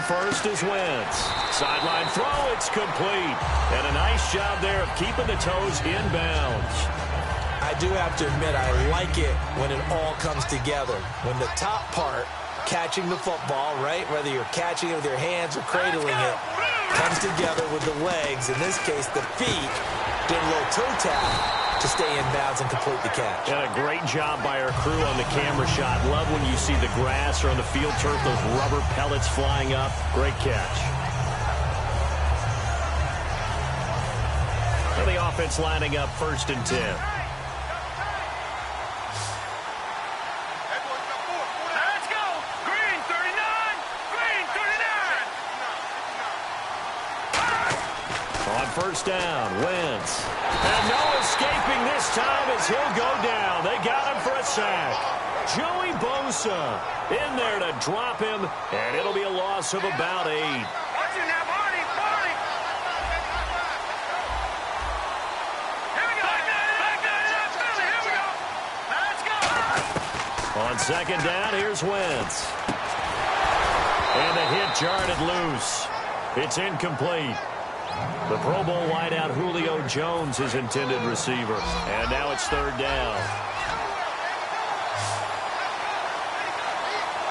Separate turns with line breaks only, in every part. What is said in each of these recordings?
first is Wentz. Sideline throw, it's complete. And a nice job there of keeping the toes in bounds.
I do have to admit, I like it when it all comes together. When the top part, catching the football, right, whether you're catching it with your hands or cradling it, comes together with the legs, in this case the feet, doing a little toe tap to stay in bounds and complete the catch.
And a great job by our crew on the camera shot. Love when you see the grass or on the field turf, those rubber pellets flying up. Great catch. And the offense lining up 1st and 10. First down, Wentz. And no escaping this time as he'll go down. They got him for a sack. Joey Bosa in there to drop him, and it'll be a loss of about 8. On 2nd down, here's Wentz. And the hit jarred it loose. It's incomplete. The Pro Bowl wideout Julio Jones is intended receiver. And now it's 3rd down.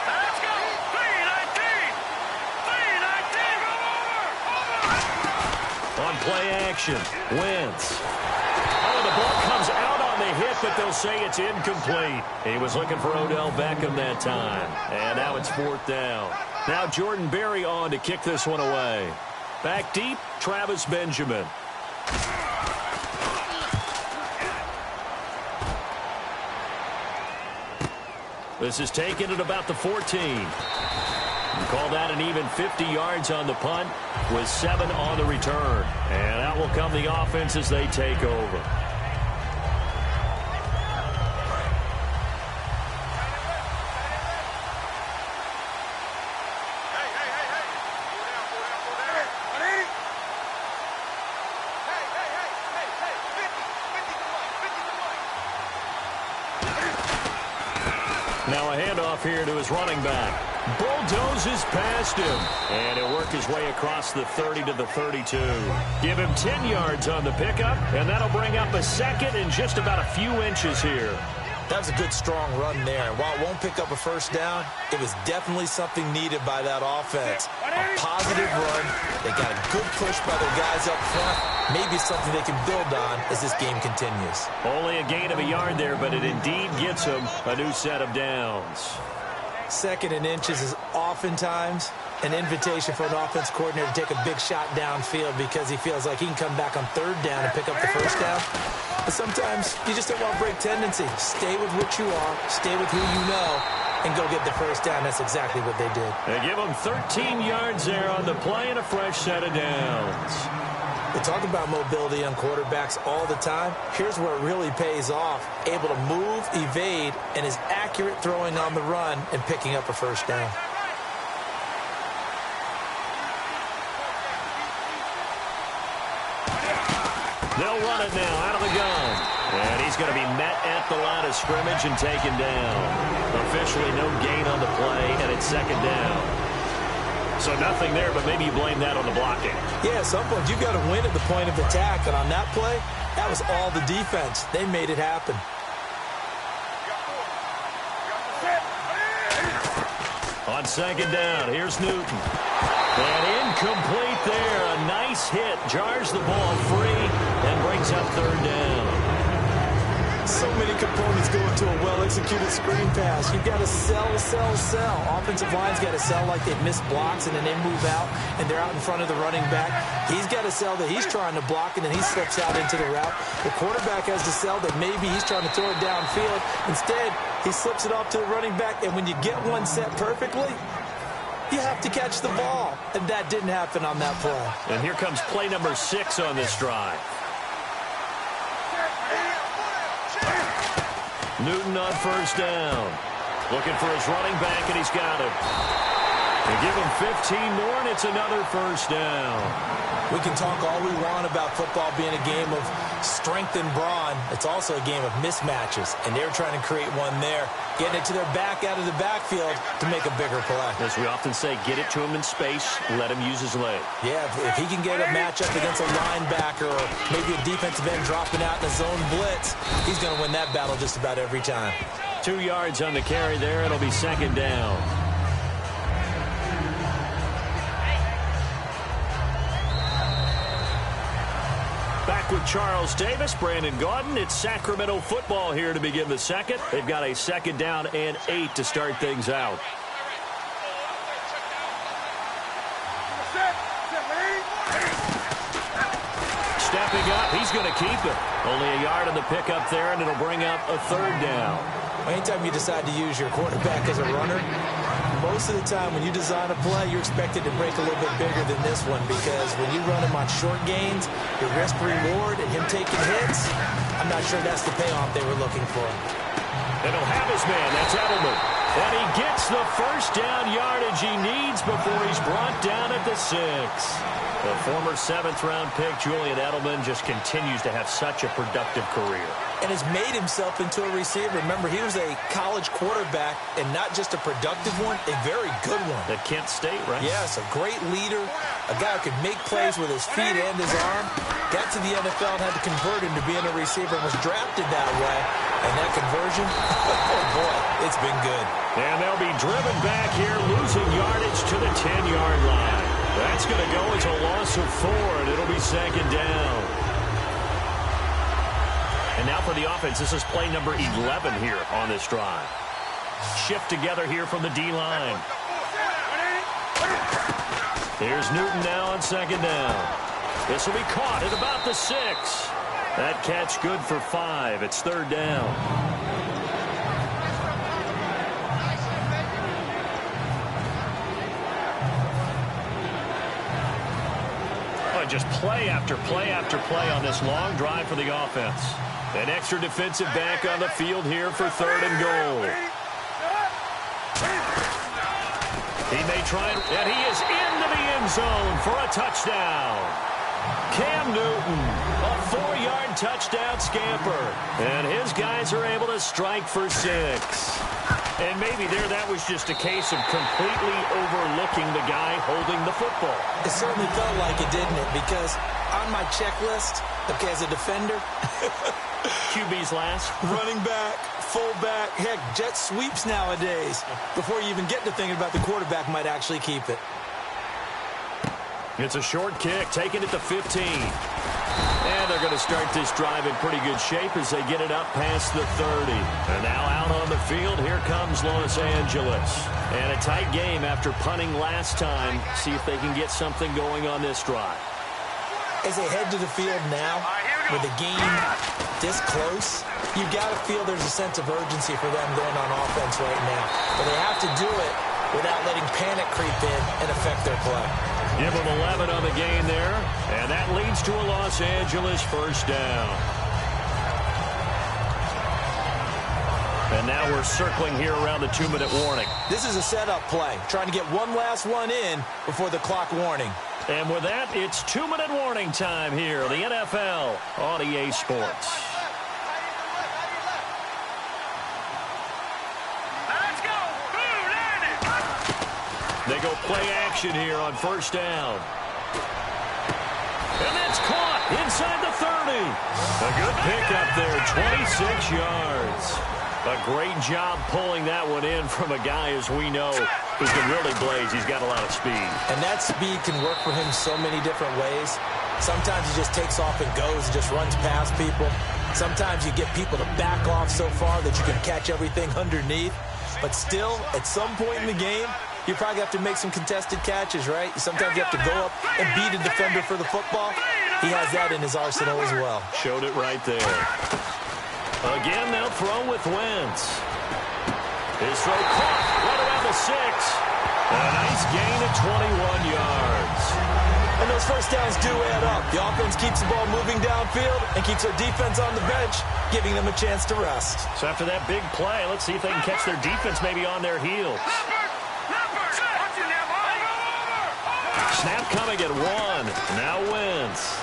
Let's go. 3-19.
On play action, Wentz. Oh, the ball comes out on the hit, but they'll say it's incomplete. He was looking for Odell Beckham that time. And now it's 4th down. Now Jordan Berry on to kick this one away. Back deep, Travis Benjamin. This is taken at about the 14. You call that an even 50 yards on the punt with 7 on the return. And out will come the offense as they take over. Now a handoff here to his running back. Bulldozes past him. And he'll work his way across the 30 to the 32. Give him 10 yards on the pickup, and that'll bring up a 2nd and just about a few inches here.
That was a good, strong run there. And while it won't pick up a first down, it was definitely something needed by that offense. A positive run. They got a good push by their guys up front. Maybe something they can build on as this game continues.
Only a gain of a yard there, but it indeed gets them a new set of downs.
2nd and inches is oftentimes an invitation for an offense coordinator to take a big shot downfield because he feels like he can come back on 3rd down and pick up the first down. But sometimes you just don't want to break tendency. Stay with what you are, stay with who you know, and go get the first down. That's exactly what they did.
They give them 13 yards there on the play and a fresh set of downs.
We talk about mobility on quarterbacks all the time. Here's where it really pays off. Able to move, evade, and is accurate throwing on the run and picking up a first down.
They'll run it now out of the gun. And he's going to be met at the line of scrimmage and taken down. Officially no gain on the play, and it's 2nd down. So nothing there, but maybe you blame that on the blocking.
Yeah, at some point you got to win at the point of attack. And on that play, that was all the defense. They made it happen.
On 2nd down, here's Newton. And incomplete there. A nice hit. Jars the ball free and brings up 3rd down.
So many components go into a well-executed screen pass. You've got to sell. Offensive line's got to sell like they've missed blocks, and then they move out, and they're out in front of the running back. He's got to sell that he's trying to block, and then he slips out into the route. The quarterback has to sell that maybe he's trying to throw it downfield. Instead, he slips it off to the running back, and when you get one set perfectly, you have to catch the ball. And that didn't happen on that play.
And here comes play number 6 on this drive. Newton on 1st down. Looking for his running back, and he's got him. They give him 15 more, and it's another first down.
We can talk all we want about football being a game of strength and brawn. It's also a game of mismatches, and they're trying to create one there, getting it to their back out of the backfield to make a bigger play.
As we often say, get it to him in space, let him use his leg.
Yeah, if he can get a matchup against a linebacker or maybe a defensive end dropping out in a zone blitz, he's going to win that battle just about every time.
2 yards on the carry there. It'll be second down. Back with Charles Davis, Brandon Gaudin. It's Sacramento football here to begin the second. They've got a second down and 8 to start things out. Stepping up, he's going to keep it. Only a yard on the pickup there, and it'll bring up a third down.
Anytime you decide to use your quarterback as a runner, most of the time when you design a play, you're expected to break a little bit bigger than this one, because when you run him on short gains, your risk-reward and him taking hits, I'm not sure that's the payoff they were looking for.
And he'll have his man. That's Edelman. And he gets the first down yardage he needs before he's brought down at the 6. The former 7th-round pick, Julian Edelman, just continues to have such a productive career.
And has made himself into a receiver. Remember, he was a college quarterback, and not just a productive one, a very good one.
At Kent State, right?
Yes, a great leader, a guy who could make plays with his feet and his arm. Got to the NFL and had to convert him to being a receiver and was drafted that way. And that conversion, oh boy, it's been good.
And they'll be driven back here, losing yardage to the 10-yard line. That's going to go as a loss of 4, and it'll be second down. And now for the offense, this is play number 11 here on this drive. Shift together here from the D-line. Here's Newton now on second down. This will be caught at about the 6. That catch good for 5. It's third down. Just play after play after play on this long drive for the offense. An extra defensive back on the field here for third and goal. He may try, and he is into the end zone for a touchdown. Cam Newton, a 4-yard touchdown scamper. And his guys are able to strike for 6. And maybe there that was just a case of completely overlooking the guy holding the football.
It certainly felt like it, didn't it? Because on my checklist, okay, as a defender,
QB's last.
Running back, fullback, heck, jet sweeps nowadays. Before you even get to thinking about the quarterback might actually keep it.
It's a short kick, taking it to 15. And they're going to start this drive in pretty good shape as they get it up past the 30. And now out on the field, here comes Los Angeles. And a tight game after punting last time. See if they can get something going on this drive.
As they head to the field now, with the game this close, you've got to feel there's a sense of urgency for them going on offense right now. But they have to do it without letting panic creep in and affect their play.
Give them 11 on the gain there, and that leads to a Los Angeles first down. And now we're circling here around the 2-minute warning.
This is a setup play, trying to get one last one in before the clock warning.
And with that, it's 2-minute warning time here, the NFL on EA Sports. They go play action here on first down. And that's caught inside the 30. A good pickup there, 26 yards. A great job pulling that one in from a guy, as we know, who can really blaze. He's got a lot of speed.
And that speed can work for him so many different ways. Sometimes he just takes off and goes and just runs past people. Sometimes you get people to back off so far that you can catch everything underneath. But still, at some point in the game, you probably have to make some contested catches, right? Sometimes you have to go up and beat a defender for the football. He has that in his arsenal as well.
Showed it right there. Again, they'll throw with Wentz. His throw caught right around the 6. A nice gain of 21 yards.
And those first downs do add up. The offense keeps the ball moving downfield and keeps their defense on the bench, giving them a chance to rest.
So after that big play, let's see if they can catch their defense maybe on their heels. coming at one. Now Wentz.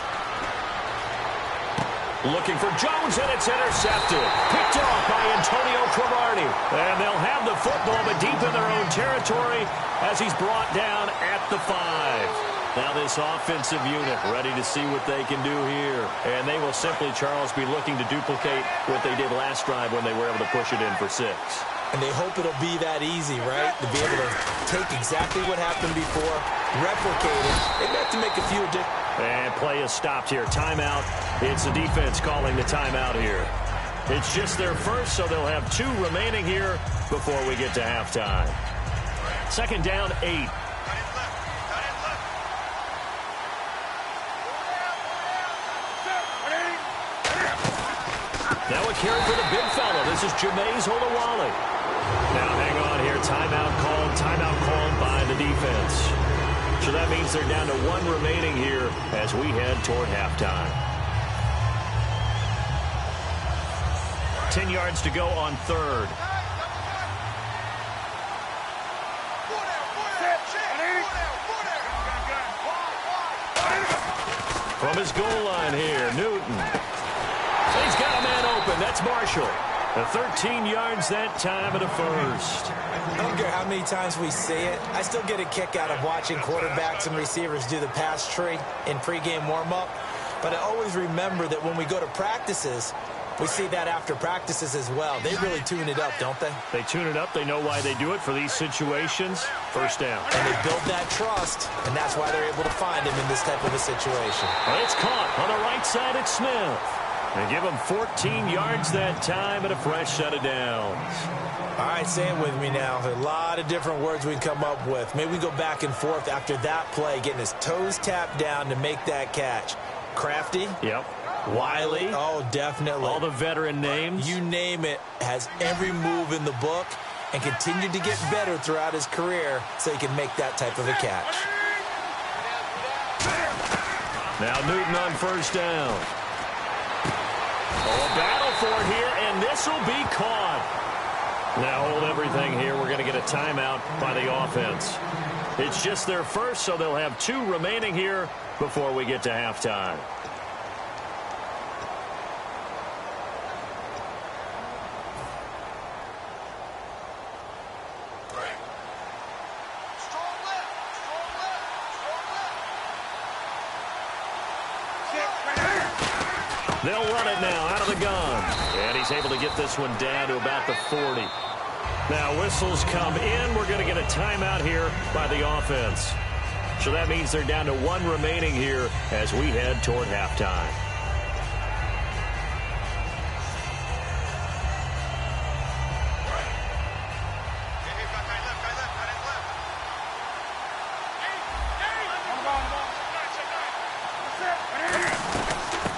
Looking for Jones, and it's intercepted. Picked off by Antonio Cromartie. And they'll have the football, but deep in their own territory as he's brought down at the 5. Now this offensive unit ready to see what they can do here. And they will simply, Charles, be looking to duplicate what they did last drive when they were able to push it in for 6.
And they hope it'll be that easy, right? To be able to take exactly what happened before, replicate it. They have to make a few additions.
And play is stopped here. Timeout. It's the defense calling the timeout here. It's just their first, so they'll have 2 remaining here before we get to halftime. Second down, 8. Now a carry for the big fella. This is ADHolliday2BSF. Now hang on here. Timeout called by the defense. So that means they're down to 1 remaining here as we head toward halftime. 10 yards to go on 3rd. From his goal line here, Newton. He's got a man open. That's Marshall. 13 yards that time at a first.
I don't care how many times we say it. I still get a kick out of watching quarterbacks and receivers do the pass tree in pregame warm-up. But I always remember that when we go to practices, we see that after practices as well. They really tune it up, don't they?
They tune it up. They know why they do it for these situations. First down.
And they build that trust, and that's why they're able to find him in this type of a situation.
Well, it's caught on the right side at Smith. And give him 14 yards that time and a fresh set of downs.
All right, say it with me now. There's a lot of different words we come up with. Maybe we go back and forth after that play, getting his toes tapped down to make that catch. Crafty.
Yep.
Wiley. Oh, definitely.
All the veteran names.
You name it. Has every move in the book and continued to get better throughout his career so he can make that type of a catch.
Now Newton on first down. Oh, a battle for it here, and this will be caught. Now hold everything here. We're going to get a timeout by the offense. It's just their first, so they'll have 2 remaining here before we get to halftime. They'll run it now out of the gun. And he's able to get this one down to about the 40. Now whistles come in. We're going to get a timeout here by the offense. So that means they're down to 1 remaining here as we head toward halftime.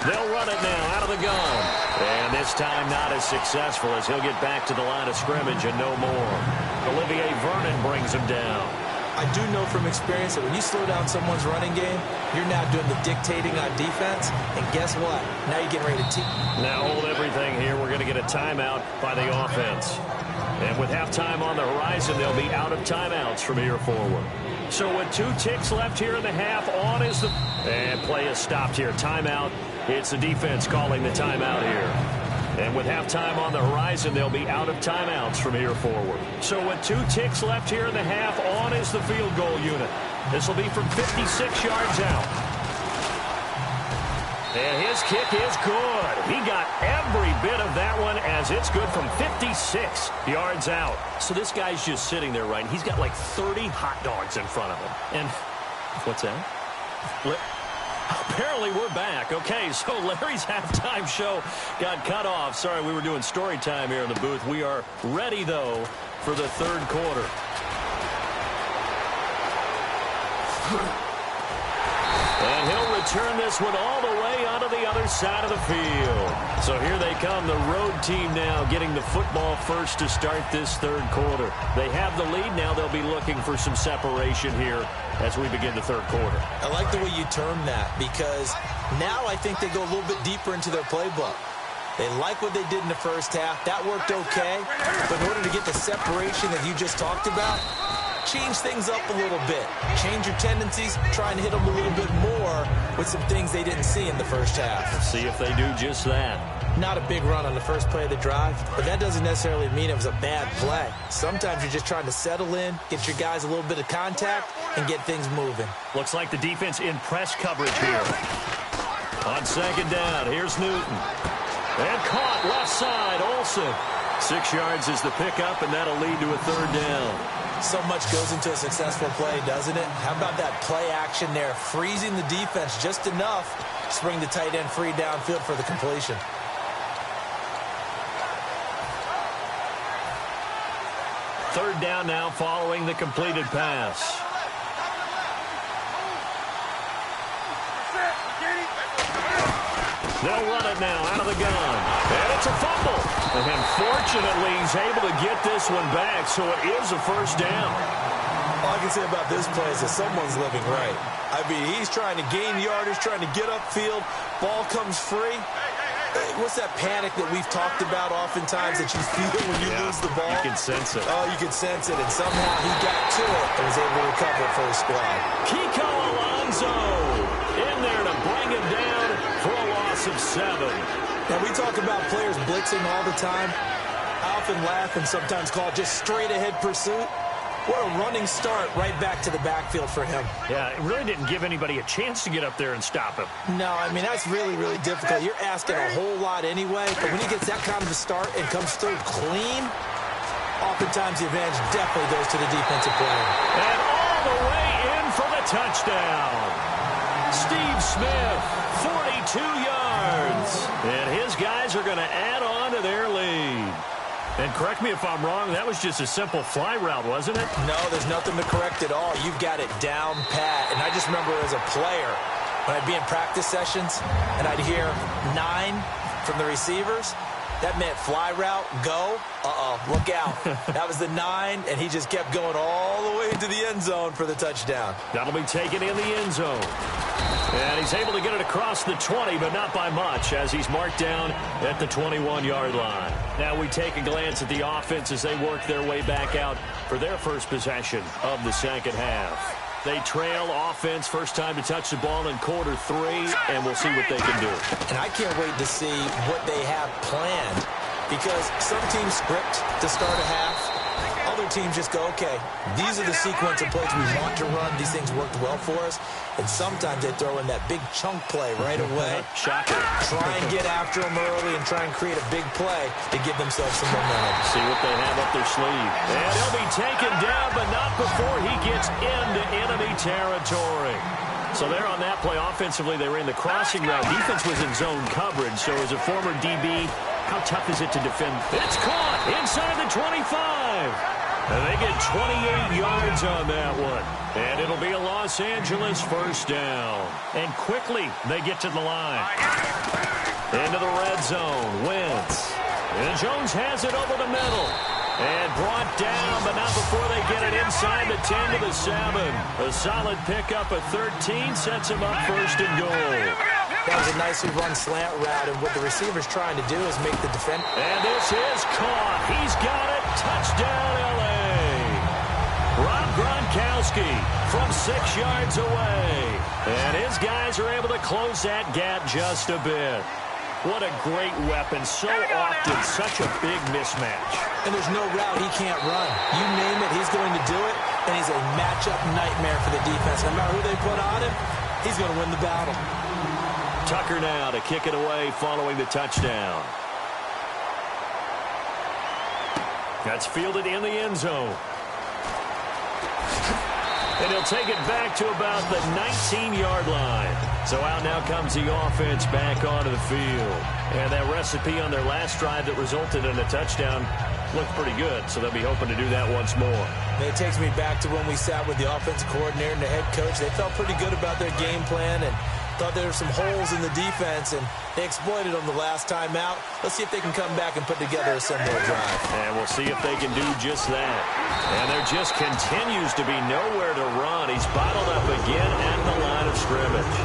They'll run it now out of the gun. And this time not as successful as he'll get back to the line of scrimmage and no more. Olivier Vernon brings him down.
I do know from experience that when you slow down someone's running game, you're now doing the dictating on defense. And guess what? Now you're getting ready to team.
Now hold everything here. We're going to get a timeout by the offense. And with halftime on the horizon, they'll be out of timeouts from here forward. So with 2 ticks left here in the half, on is the... And play is stopped here. Timeout. It's the defense calling the timeout here. And with halftime on the horizon, they'll be out of timeouts from here forward. So with 2 ticks left here in the half, on is the field goal unit. This will be from 56 yards out. And his kick is good. He got every bit of that one as it's good from 56 yards out. So this guy's just sitting there, right? He's got like 30 hot dogs in front of him. And what's that? Apparently we're back. Okay, so Larry's halftime show got cut off. Sorry, we were doing story time here in the booth. We are ready, though, for the 3rd quarter. And he'll return this one all the way onto the other side of the field. So here they come, the road team now getting the football first to start this 3rd quarter. They have the lead. Now they'll be looking for some separation here as we begin the 3rd quarter.
I like the way you term that because now I think they go a little bit deeper into their playbook. They like what they did in the first half. That worked okay. But in order to get the separation that you just talked about, change things up a little bit. Change your tendencies, try and hit them a little bit more with some things they didn't see in the first half.
Let's see if they do just that.
Not a big run on the first play of the drive, but that doesn't necessarily mean it was a bad play. Sometimes you're just trying to settle in, get your guys a little bit of contact, and get things moving.
Looks like the defense in press coverage here. On second down, here's Newton. And caught left side, Olsen. 6 yards is the pickup, and that'll lead to a third down.
So much goes into a successful play, doesn't it? How about that play action there, freezing the defense just enough to bring the tight end free downfield for the completion.
Third down now following the completed pass. They'll run it now out of the gun. And it's a fumble. And fortunately, he's able to get this one back, so it is a first down.
All I can say about this play is that someone's living right. I mean, he's trying to gain yardage, trying to get upfield. Ball comes free. What's that panic that we've talked about oftentimes that you feel when you lose the ball?
You can sense it.
Oh, you can sense it, and somehow he got to it and was able to recover it for his squad.
Kiko Alonso in there to bring him down for a loss of 7.
Now, we talk about players blitzing all the time. I often laugh and sometimes call it just straight-ahead pursuit. What a running start right back to the backfield for him.
Yeah, it really didn't give anybody a chance to get up there and stop him.
No, I mean, that's really, really difficult. You're asking a whole lot anyway, but when he gets that kind of a start and comes through clean, oftentimes the advantage definitely goes to the defensive player.
And all the way in for the touchdown. Steve Smith, 42 yards. And his guys are going to add on to their lead. And correct me if I'm wrong, that was just a simple fly route, wasn't it?
No, there's nothing to correct at all. You've got it down pat. And I just remember as a player, when I'd be in practice sessions and I'd hear 9 from the receivers, that meant fly route, go, look out. That was the 9, and he just kept going all the way into the end zone for the touchdown.
That'll be taken in the end zone. And he's able to get it across the 20, but not by much, as he's marked down at the 21-yard line. Now we take a glance at the offense as they work their way back out for their first possession of the second half. They trail offense, first time to touch the ball in quarter 3, and we'll see what they can do.
And I can't wait to see what they have planned, because some teams script to start a half. Other teams just go, okay, these are the sequence of plays we want to run. These things worked well for us. And sometimes they throw in that big chunk play right away.
Shocker.
Try and get after them early and try and create a big play to give themselves some momentum.
See what they have up their sleeve. And he'll be taken down, but not before he gets into enemy territory. So there on that play, offensively, they ran the crossing route. Defense was in zone coverage. So as a former DB, how tough is it to defend? It's caught inside the 25. And they get 28 yards on that one. And it'll be a Los Angeles first down. And quickly, they get to the line. Into the red zone. Wentz. And Jones has it over the middle. And brought down, but not before they get it inside the 10 to the 7. A solid pickup of 13 sets him up first and goal.
That was a nicely run slant route, and what the receiver's trying to do is make the defense.
And this is caught. He's got it. Touchdown, L.A. Rob Gronkowski from 6 yards away. And his guys are able to close that gap just a bit. What a great weapon. So often, such a big mismatch.
And there's no route he can't run. You name it, he's going to do it, and he's a matchup nightmare for the defense. No matter who they put on him, he's going to win the battle.
Tucker now to kick it away following the touchdown. That's fielded in the end zone. And he'll take it back to about the 19-yard line. So out now comes the offense back onto the field. And that recipe on their last drive that resulted in a touchdown looked pretty good. So they'll be hoping to do that once more.
It takes me back to when we sat with the offensive coordinator and the head coach. They felt pretty good about their game plan and thought there were some holes in the defense, and they exploited them the last time out. Let's see if they can come back and put together a similar drive.
And we'll see if they can do just that. And there just continues to be nowhere to run. He's bottled up again at the line of scrimmage.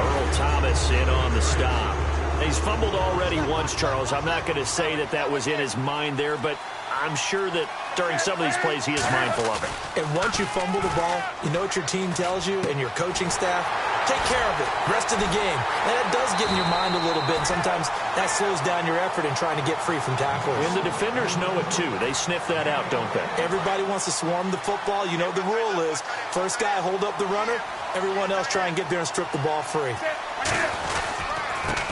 Earl Thomas in on the stop. He's fumbled already once, Charles. I'm not going to say that that was in his mind there, but I'm sure that during some of these plays, he is mindful of it.
And once you fumble the ball, you know what your team tells you and your coaching staff? Take care of it. Rest of the game. And that does get in your mind a little bit. And sometimes that slows down your effort in trying to get free from tacklers.
And the defenders know it, too. They sniff that out, don't they?
Everybody wants to swarm the football. You know the rule is first guy hold up the runner. Everyone else try and get there and strip the ball free.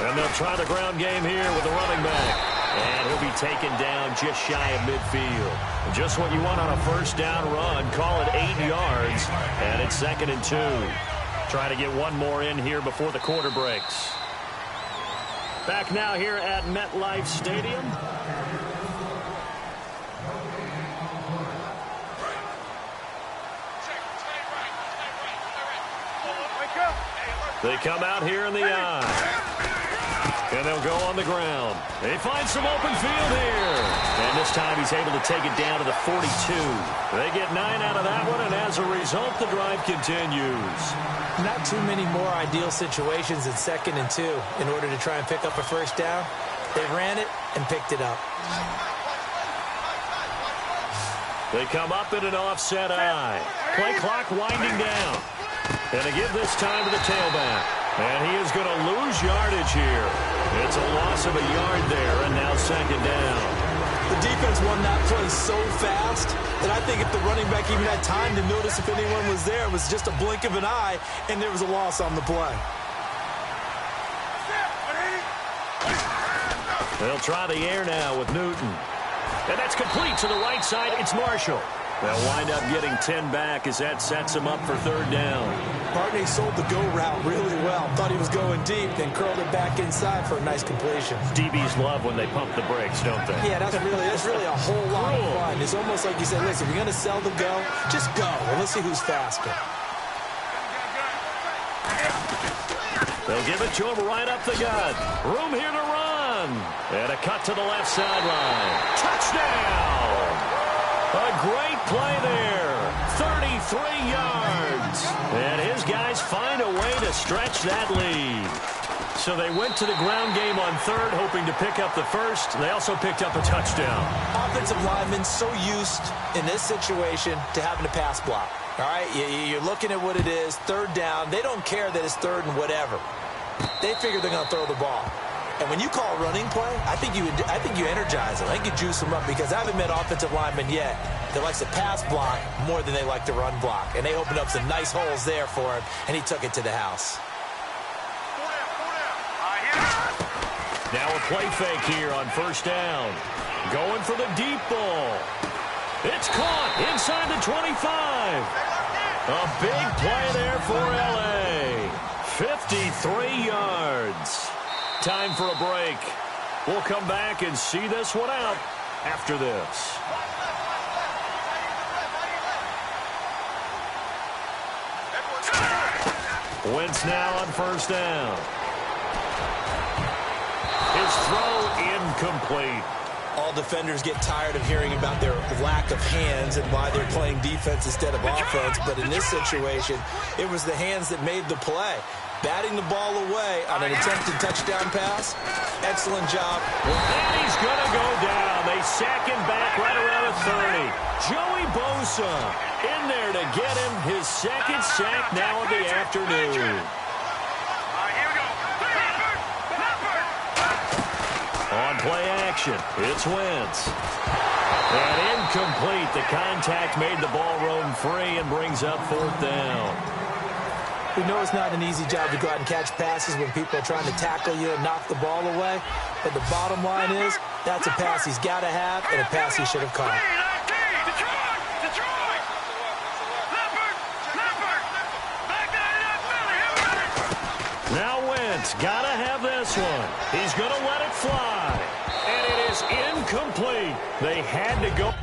And they'll try the ground game here with the running back. And he'll be taken down just shy of midfield. Just what you want on a first down run. Call it 8 yards. And it's 2nd and 2. Try to get one more in here before the quarter breaks. Back now here at MetLife Stadium. They come out here in the eye. And they'll go on the ground. They find some open field here. And this time he's able to take it down to the 42. They get 9 out of that one, and as a result, the drive continues.
Not too many more ideal situations in 2nd and 2 in order to try and pick up a first down. They ran it and picked it up.
They come up in an offset eye. Play clock winding down. And they give this time to the tailback. And he is going to lose yardage here. It's a loss of a yard there, and now 2nd down.
The defense won that play so fast that I think if the running back even had time to notice if anyone was there, it was just a blink of an eye, and there was a loss on the play.
They'll try the air now with Newton. And that's complete to the right side. It's Marshall. They'll wind up getting 10 back as that sets him up for 3rd down.
Bartney sold the go route really well. Thought he was going deep, then curled it back inside for a nice completion.
DBs love when they pump the brakes, don't they?
Yeah, that's really a whole lot of fun. It's almost like you said, listen, we're going to sell the go. Just go, and let's see who's faster.
They'll give it to him right up the gut. Room here to run. And a cut to the left sideline. Touchdown! A great play there. 33 yards. And his guys find a way to stretch that lead. So they went to the ground game on 3rd, hoping to pick up the first. They also picked up a touchdown.
Offensive linemen so used in this situation to having to pass block. All right, you're looking at what it is, 3rd down. They don't care that it's 3rd and whatever. They figure they're going to throw the ball. And when you call a running play, I think you energize them. I think you juice them up because I haven't met offensive linemen yet that likes to pass block more than they like to run block. And they opened up some nice holes there for him, and he took it to the house.
Now a play fake here on 1st down. Going for the deep ball. It's caught inside the 25. A big play there for L.A. 53 yards. Time for a break. We'll come back and see this one out after this. Wentz now on 1st down. His throw incomplete.
All defenders get tired of hearing about their lack of hands and why they're playing defense instead of offense. But in this situation, it was the hands that made the play. Batting the ball away on an attempted touchdown pass. Excellent job.
And he's going to go down. They sack him back right around the 30. Joey Bosa in there to get him his 2nd sack now of the afternoon. On play action, it's Wentz. And incomplete. The contact made the ball roam free and brings up 4th down.
We know it's not an easy job to go out and catch passes when people are trying to tackle you and knock the ball away. But the bottom line is, that's a pass he's got to have and a pass he should have caught.
Now Wentz got to have this one. He's going to let it fly. And it is incomplete. They had to go.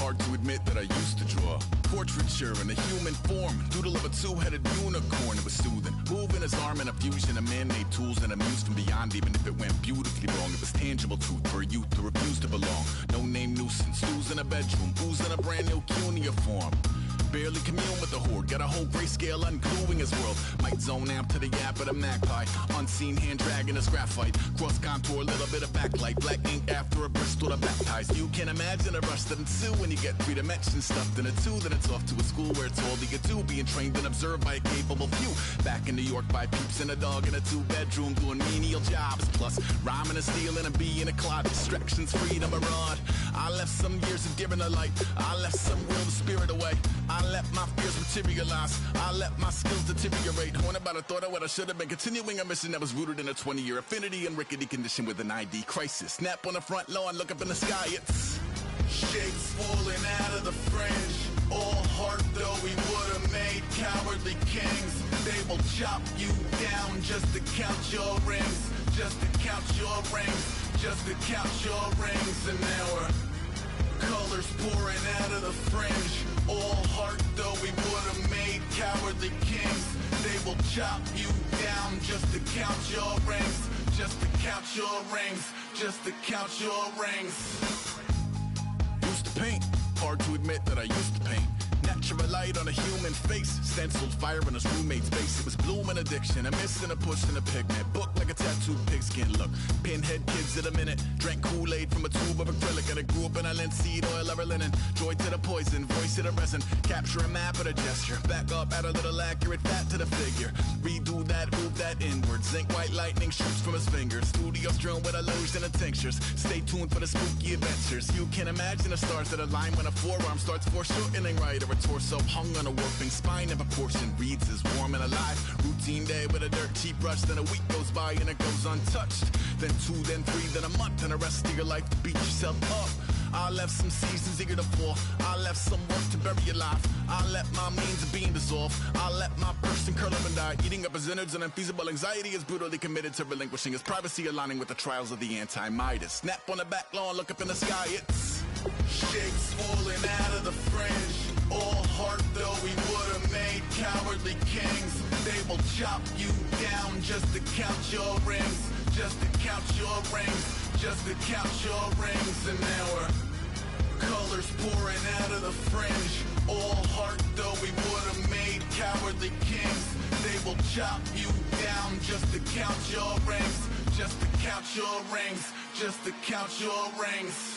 Hard to admit that I used to draw portraiture in a human form, doodle of a two-headed unicorn. It was soothing, moving his arm in a fusion of man-made tools and a muse from beyond. Even if it went beautifully wrong, it was tangible truth for a youth who refused to belong. No name nuisance, who's in a bedroom, who's in a brand new cuneiform. Barely commune with the horde, got a whole grayscale ungluing his world. Might zone amp to the yap of the magpie, unseen hand dragging his graphite. Cross contour, a little bit of backlight, black ink after a Bristol to baptize. You can imagine a rush that ensue when you get 3 dimensions stuffed in a 2. Then it's off to a school where it's all you get to, being trained and observed by a capable few. Back in New York by peeps and a dog in a 2-bedroom doing menial jobs. Plus rhyming and stealing and being a clod, distractions, freedom abroad. I left some years of giving a light, I left some will the spirit away. I let my fears materialize, I let my skills deteriorate. When about I thought of what I should have been, continuing a mission that was rooted in a 20-year affinity and rickety condition with an ID crisis. Snap on the front lawn, look up in the sky, it's shapes falling out of the fringe. All heart though we would've made cowardly kings. They will chop you down just to count your rings, just to count your rings, just to count your rings. And now we're colors pouring out of the fringe. All heart though we would've made cowardly kings. They will chop you down just to count your rings, just to count your rings, just to count your rings. Used to paint, hard to admit that I used to paint. Natural light on a human face, stenciled fire in his roommate's face. It was blooming addiction, a miss and a push and a pigment. Book like a tattooed pigskin look. Pinhead kids at a minute, drank Kool-Aid from a tube of acrylic. And I grew up in a linseed oil or linen. Joy to the poison, voice to the resin. Capture a map of a gesture. Back up, add a little accurate fat to the figure. Redo that, move that inward. Zinc white lightning shoots from his fingers. Studio strewn with illusion and tinctures. Stay tuned for the spooky adventures. You can imagine the stars that align when a forearm starts foreshortening right, or a torso hung on a warping spine in proportion. Reads as warm and alive. Routine day with a dirt cheap brush. Then a week goes by and it goes untouched. Then 2, then 3, then a month, and the rest of your life to beat yourself up. I left some seasons eager to fall. I left some work to bury your life. I let my means of being dissolve. I let my person curl up and die. Eating up his innards and unfeasible anxiety is brutally committed to relinquishing his privacy, aligning with the trials of the anti-Midas. Snap on the back lawn, look up in the sky, it's shapes falling out of the fringe. All heart though we would've made cowardly kings. They will chop you down just to count your rings, just to count your rings, just to count your rings. And now we're colors pouring out of the fringe. All heart though we would've made cowardly kings. They will chop you down just to count your rings, just to count your rings, just to count your rings.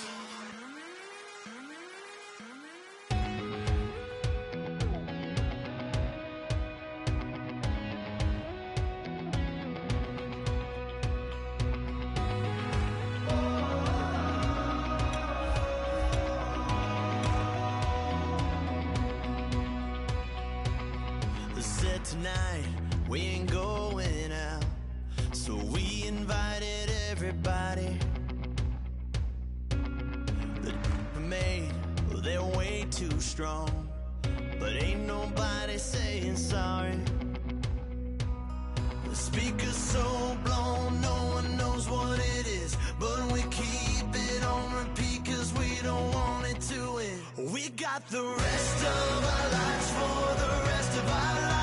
Tonight we ain't going out, so we invited everybody. The made, well, they're way too strong, but ain't nobody saying sorry. The speaker's so blown, no one knows what it is, but we keep it on repeat cause we don't want it to end. We got the rest of our lives for the rest of our lives.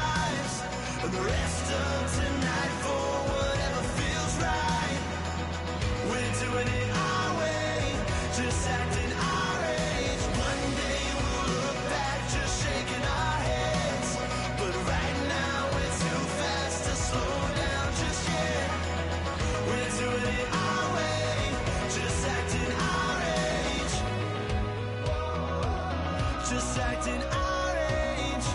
And the rest of tonight for whatever feels right. We're doing it our way, just acting our age. One day we'll look back just shaking our heads, but right now we're too fast to slow down just yet. We're doing it our way, just acting our age, just acting our age.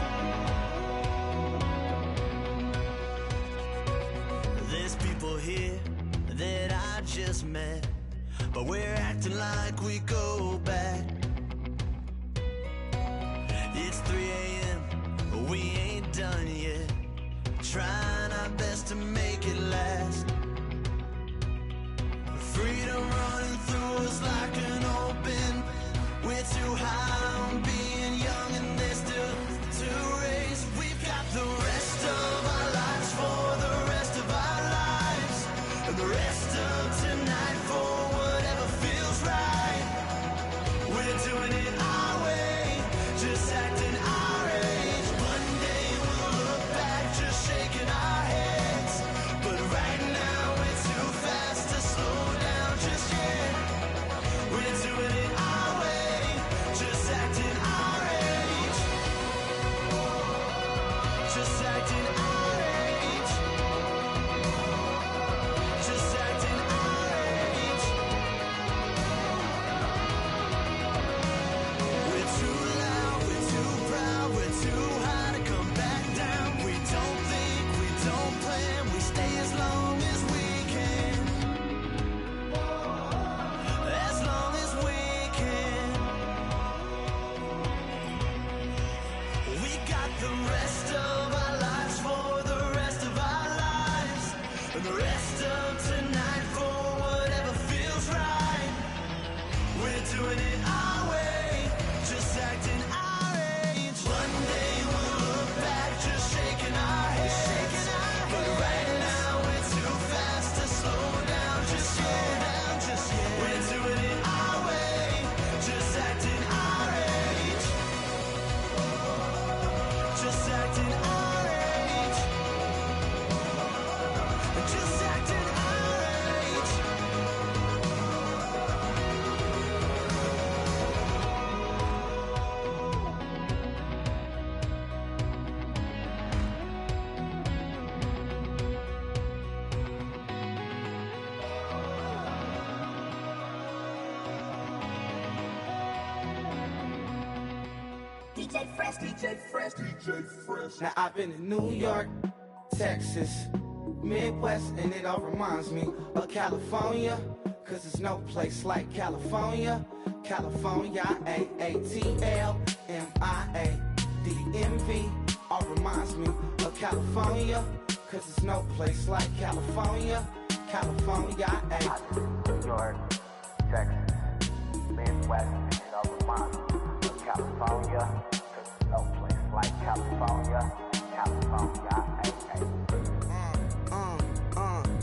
Here that I just met, but we're acting like we go back. It's 3 a.m., but we ain't done yet, trying our best to make it last. Freedom running through us like an open. We're too high on being young and there's still to race. We've got the rest of our lives for the rest of our lives, and the rest of tonight for whatever feels right. We're doing it our way.
Now I've been in New York, Texas, Midwest, and it all reminds me of California, cause there's no place like California. California, ADHolliday2BSF, all reminds me of California, cause there's no place like California. California,
New York, Texas, Midwest, and it all reminds me of California, cause there's no place like California. California,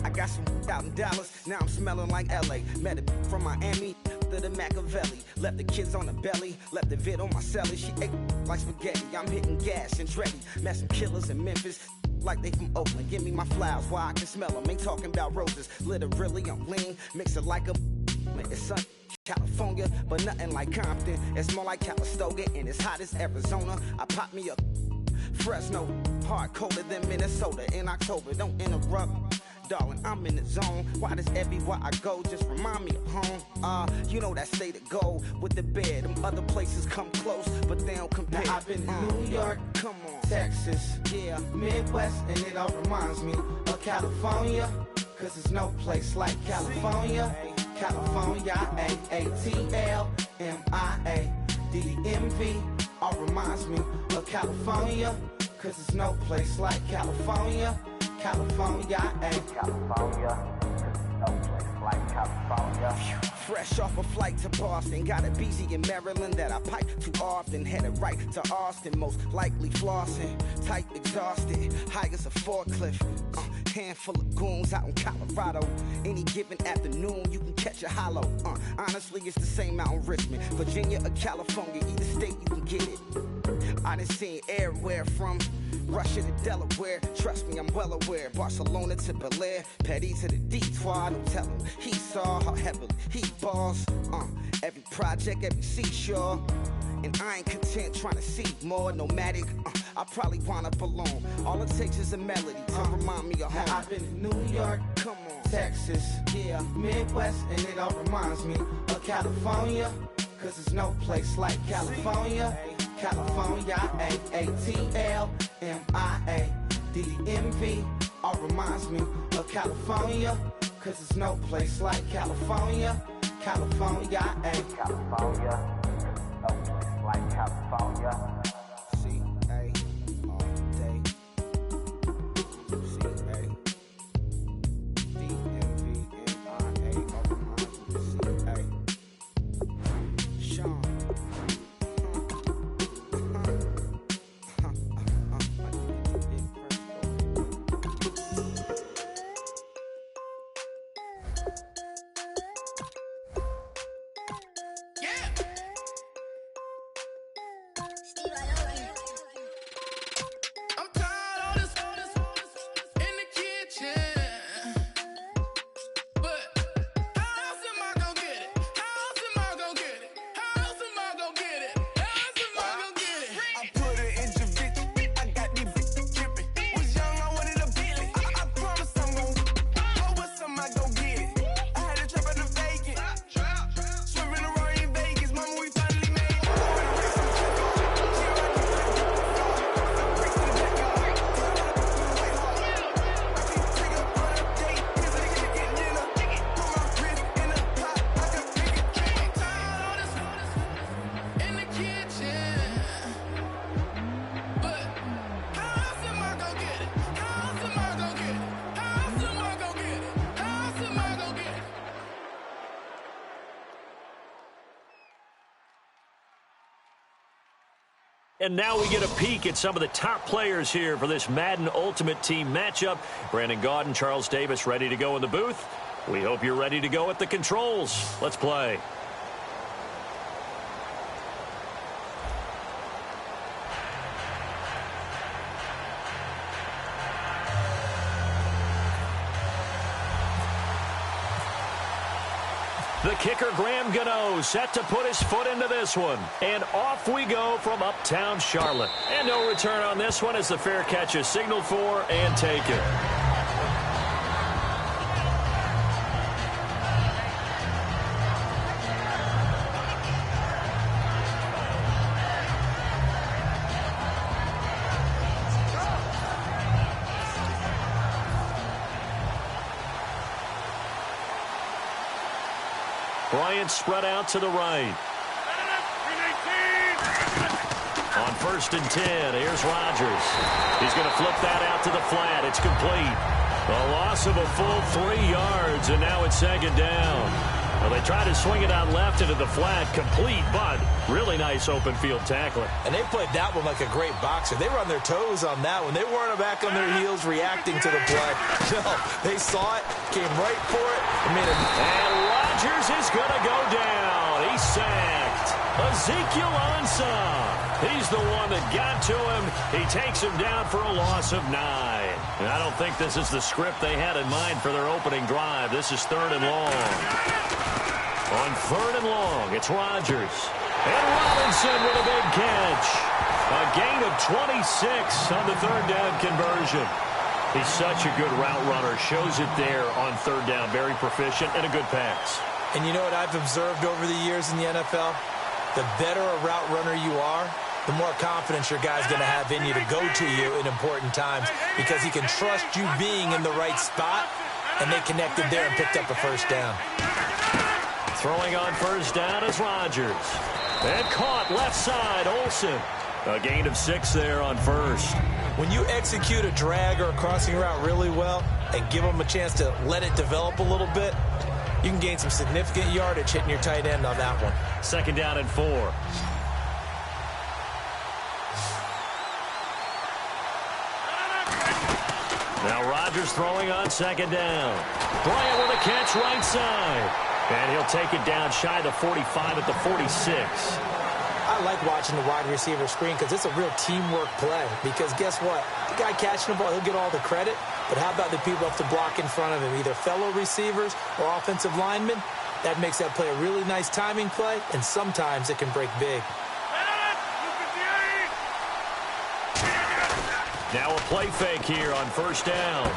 I got some out in Dallas, now I'm smelling like LA. Met a from Miami to the Machiavelli. Left the kids on the belly, left the vid on my celly. She ate like spaghetti, I'm hitting gas and Dreddy. Met some killers in Memphis, like they from Oakland. Give me my flowers while I can smell them. Ain't talking about roses, literally I'm lean. Mix it like a it's sun. California, but nothing like Compton. It's more like Calistoga, and it's hot as Arizona. I pop me a Fresno, hard colder than Minnesota in October. Don't interrupt, darling, I'm in the zone. Why does everywhere I go just remind me of home? You know that state of gold with the bed. Them other places come close, but they don't compare. Now I've been to New York, come on, Texas, yeah, Midwest, and it all reminds me of California, cause there's no place like California. California, ADHolliday2BSF, all reminds me of California, cause there's no place like California. California,
California, cause there's no place like California.
Fresh off a flight to Boston, got a BZ in Maryland that I pipe too often. Headed right to Austin, most likely flossing. Tight, exhausted, high as a forklift. Handful of goons out in Colorado. Any given afternoon, you can catch a hollow. Honestly, it's the same out in Richmond, Virginia or California. Either state, you can get it. I done seen everywhere from Russia to Delaware. Trust me, I'm well aware. Barcelona to Bel Air, Petty to the Detroit. No telling he saw how heavily he balls. Every project, every seashore. And I ain't content trying to see more nomadic. I probably wind up alone. All it takes is a melody to remind me of home. Now I've been to New York, come on, Texas, yeah, Midwest, and it all reminds me of California, cause there's no place like California. California, ADHolliday2BSF, all reminds me of California, cause there's no place like California. California,
California, no place like California.
And now we get a peek at some of the top players here for this Madden Ultimate Team matchup. Brandon Gaudin, Charles Davis ready to go in the booth. We hope you're ready to go at the controls. Let's play. The kicker, Graham Gano, set to put his foot into this one. And off we go from uptown Charlotte. And no return on this one as the fair catch is signaled for and taken. Bryant spread out to the right. On 1st and 10, here's Rodgers. He's going to flip that out to the flat. It's complete. A loss of a full 3 yards, and now it's 2nd down. Well, they try to swing it out left into the flat, complete, but really nice open field tackling.
And they played that one like a great boxer. They were on their toes on that one. They weren't back on their heels reacting to the play. No, they saw it, came right for it, and made it.
And Rodgers is going to go down. He's sacked. Ezekiel Ansah. He's the one that got to him. He takes him down for a loss of 9. And I don't think this is the script they had in mind for their opening drive. This is 3rd and long. On 3rd and long, it's Rodgers. And Robinson with a big catch. A gain of 26 on the 3rd down conversion. He's such a good route runner. Shows it there on 3rd down. Very proficient and a good pass.
And you know what I've observed over the years in the NFL? The better a route runner you are, the more confidence your guy's going to have in you to go to you in important times because he can trust you being in the right spot, and they connected there and picked up a 1st down.
Throwing on 1st down is Rodgers. And caught left side, Olsen. A gain of 6 there on 1st.
When you execute a drag or a crossing route really well and give them a chance to let it develop a little bit, you can gain some significant yardage hitting your tight end on that one.
2nd down and 4. Now Rodgers throwing on 2nd down. Bryant with a catch right side. And he'll take it down shy of the 45 at the 46.
I like watching the wide receiver screen because it's a real teamwork play. Because guess what? The guy catching the ball, he'll get all the credit. But how about the people up to block in front of him, either fellow receivers or offensive linemen? That makes that play a really nice timing play, and sometimes it can break big.
Now a play fake here on 1st down.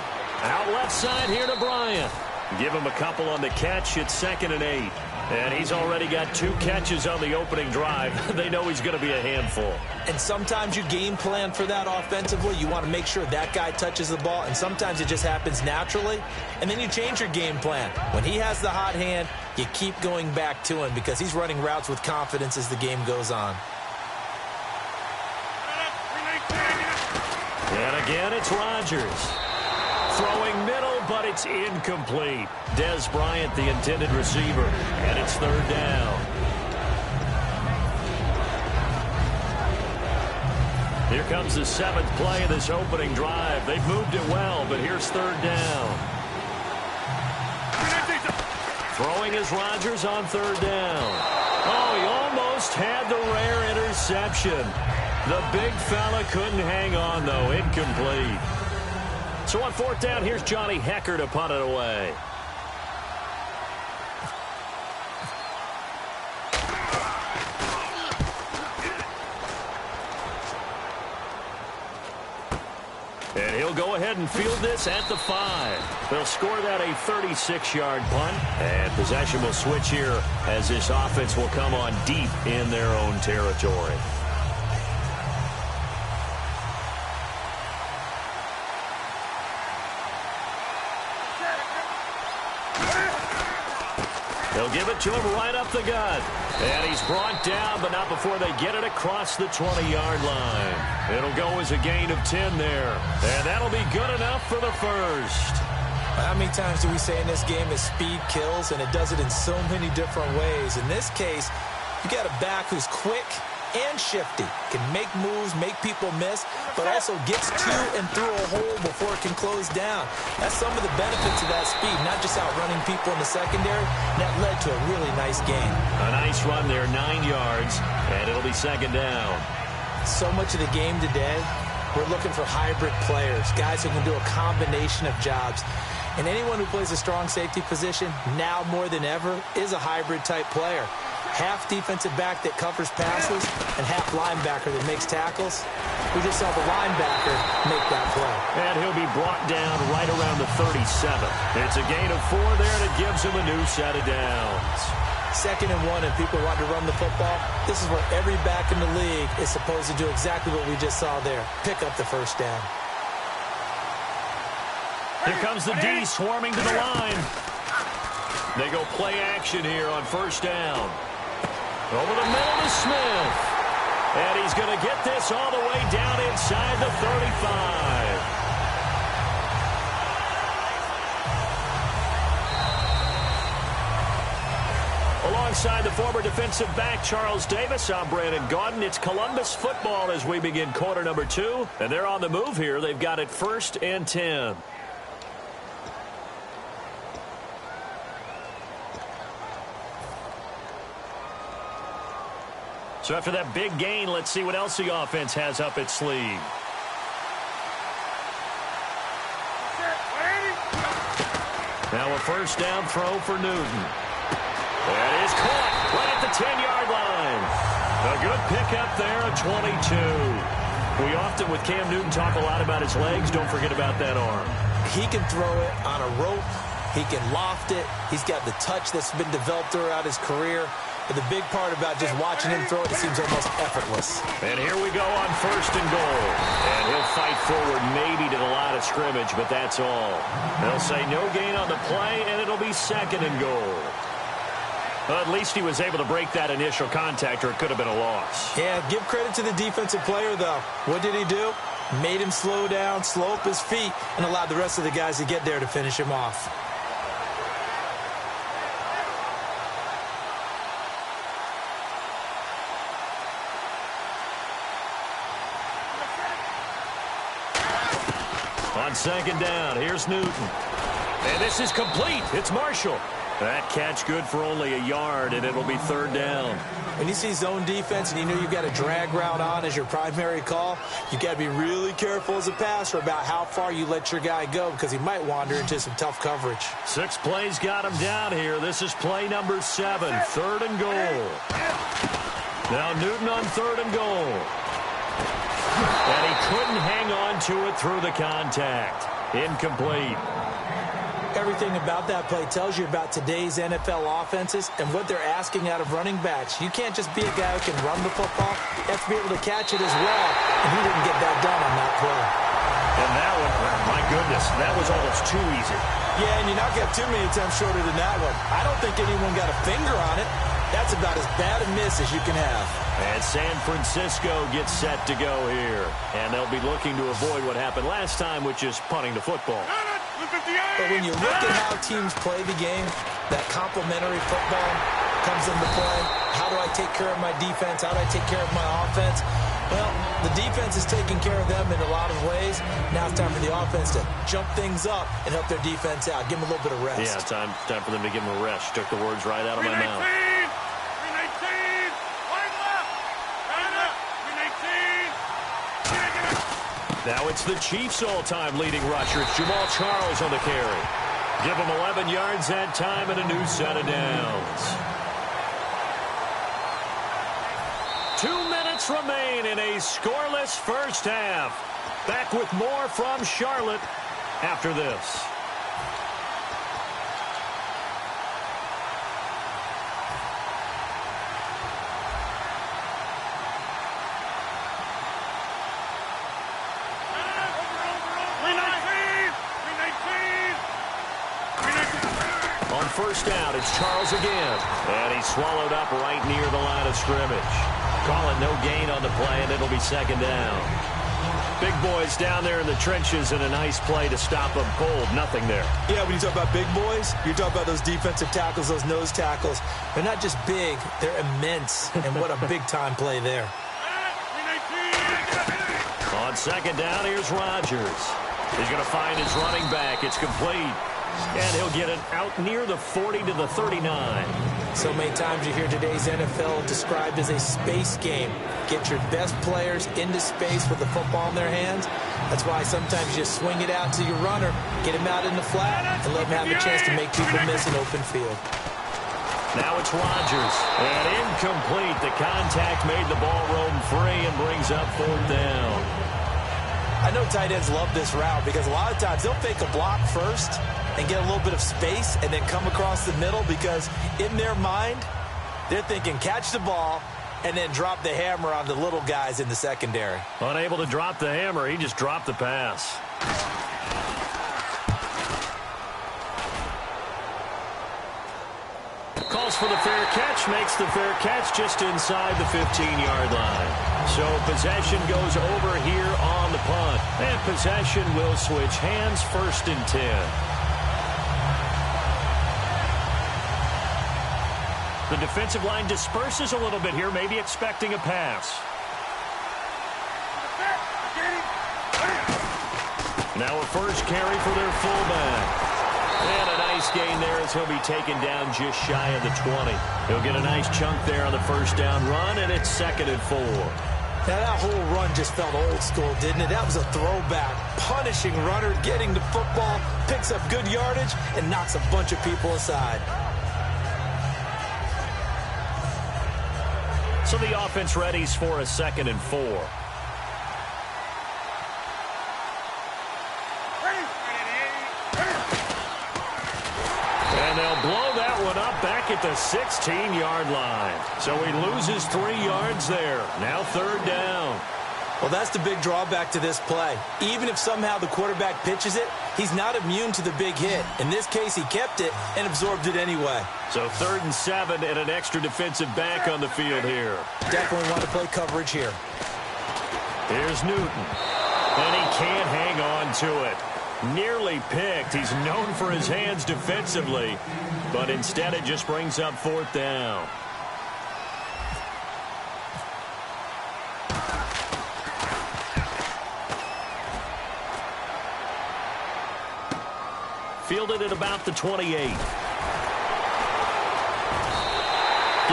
Out left side here to Bryant. Give him a couple on the catch. It's 2nd and 8. And he's already got 2 catches on the opening drive. They know he's going to be a handful.
And sometimes you game plan for that offensively. You want to make sure that guy touches the ball. And sometimes it just happens naturally. And then you change your game plan. When he has the hot hand, you keep going back to him because he's running routes with confidence as the game goes on.
And again, it's Rodgers. Throwing middle, but it's incomplete. Dez Bryant, the intended receiver, and it's 3rd down. Here comes the 7th play of this opening drive. They've moved it well, but here's 3rd down. Throwing is Rodgers on 3rd down. Oh, he almost had the rare interception. The big fella couldn't hang on, though. Incomplete. So on 4th down, here's Johnny Hecker to punt it away. And he'll go ahead and field this at the 5. They'll score that a 36-yard punt. And possession will switch here as this offense will come on deep in their own territory. They'll give it to him right up the gut. And he's brought down, but not before they get it across the 20-yard line. It'll go as a gain of 10 there. And that'll be good enough for the 1st.
How many times do we say in this game that speed kills, and it does it in so many different ways? In this case, you got a back who's quick and shifty, can make moves, make people miss, but also gets to and through a hole before it can close down. That's some of the benefits of that speed, not just outrunning people in the secondary. That led to a really nice gain.
A nice run there, 9 yards, and it'll be 2nd down.
So much of the game today, we're looking for hybrid players, guys who can do a combination of jobs. And anyone who plays a strong safety position, now more than ever, is a hybrid-type player. Half defensive back that covers passes and half linebacker that makes tackles. We just saw the linebacker make that play.
And he'll be brought down right around the 37. It's a gain of 4 there, and it gives him a new set of downs.
2nd and 1, and people want to run the football. This is where every back in the league is supposed to do exactly what we just saw there. Pick up the 1st down.
Here comes the D swarming to the line. They go play action here on first down. Over the middle to Smith. And he's going to get this all the way down inside the 35. Alongside the former defensive back Charles Davis, I'm Brandon Gaudin. It's Columbus football as we begin quarter number 2. And they're on the move here. They've got it 1st and 10. So after that big gain, let's see what else the offense has up its sleeve. Now a first down throw for Newton. That is caught right at the 10-yard line. A good pickup there at 22. We often, with Cam Newton, talk a lot about his legs. Don't forget about that arm.
He can throw it on a rope. He can loft it. He's got the touch that's been developed throughout his career. But the big part about just watching him throw it, it seems almost effortless.
And here we go on 1st and goal. And he'll fight forward maybe to the line of scrimmage, but that's all. They'll say no gain on the play, and it'll be 2nd and goal. Well, at least he was able to break that initial contact, or it could have been a loss.
Yeah, give credit to the defensive player, though. What did he do? Made him slow down, slow up his feet, and allowed the rest of the guys to get there to finish him off.
On 2nd down, here's Newton. And this is complete. It's Marshall. That catch good for only a yard, and it'll be 3rd down.
When you see zone defense and you know you've got a drag route on as your primary call, you've got to be really careful as a passer about how far you let your guy go because he might wander into some tough coverage.
6 plays got him down here. This is play number 7, 3rd and goal. Now Newton on 3rd and goal. And he couldn't hang on to it through the contact. Incomplete.
Everything about that play tells you about today's NFL offenses and what they're asking out of running backs. You can't just be a guy who can run the football. You have to be able to catch it as well, and he didn't get that done on that play.
And that one, my goodness, that was almost too easy.
Yeah, and you not get too many attempts shorter than that one. I don't think anyone got a finger on it. That's about as bad a miss as you can have.
And San Francisco gets set to go here. And they'll be looking to avoid what happened last time, which is punting the football.
But when you look at how teams play the game, that complementary football comes into play. How do I take care of my defense? How do I take care of my offense? Well, the defense is taking care of them in a lot of ways. Now it's time for the offense to jump things up and help their defense out. Give them a little bit of rest.
Yeah, time for them to give them a rest. Took the words right out of my mouth. Now it's the Chiefs' all-time leading rusher. It's Jamal Charles on the carry. Give him 11 yards that time and a new set of downs. 2 minutes remain in a scoreless first half. Back with more from Charlotte after this. First down, it's Charles again. And he's swallowed up right near the line of scrimmage. Calling no gain on the play, and it'll be 2nd down. Big boys down there in the trenches, and a nice play to stop them cold. Nothing there.
Yeah, when you talk about big boys, you're talking about those defensive tackles, those nose tackles. They're not just big, they're immense. And what a big-time play there.
On 2nd down, here's Rodgers. He's going to find his running back. It's complete. And he'll get it out near the 40 to the 39.
So many times you hear today's NFL described as a space game. Get your best players into space with the football in their hands. That's why sometimes you swing it out to your runner, get him out in the flat, and let him have a chance to make people miss an open field.
Now it's Rodgers. And incomplete. The contact made the ball roam free and brings up 4th down.
I know tight ends love this route because a lot of times they'll fake a block first and get a little bit of space and then come across the middle because in their mind, they're thinking catch the ball and then drop the hammer on the little guys in the secondary.
Unable to drop the hammer, he just dropped the pass. Calls for the fair catch, makes the fair catch just inside the 15-yard line. So possession goes over here on the punt. And possession will switch hands, 1st and 10. The defensive line disperses a little bit here, maybe expecting a pass. Now a first carry for their fullback. And a nice gain there as he'll be taken down just shy of the 20. He'll get a nice chunk there on the first down run, and it's 2nd and 4.
Now that whole run just felt old school, didn't it? That was a throwback. Punishing runner, getting the football, picks up good yardage, and knocks a bunch of people aside.
So the offense readies for a 2nd and 4. And they'll blow that one up back at the 16-yard line. So he loses 3 yards there. Now 3rd down.
Well, that's the big drawback to this play. Even if somehow the quarterback pitches it, he's not immune to the big hit. In this case, he kept it and absorbed it anyway.
So 3rd and 7 and an extra defensive back on the field here.
Definitely want to play coverage here.
Here's Newton. And he can't hang on to it. Nearly picked. He's known for his hands defensively, but instead it just brings up 4th down. Fielded at about the 28. Give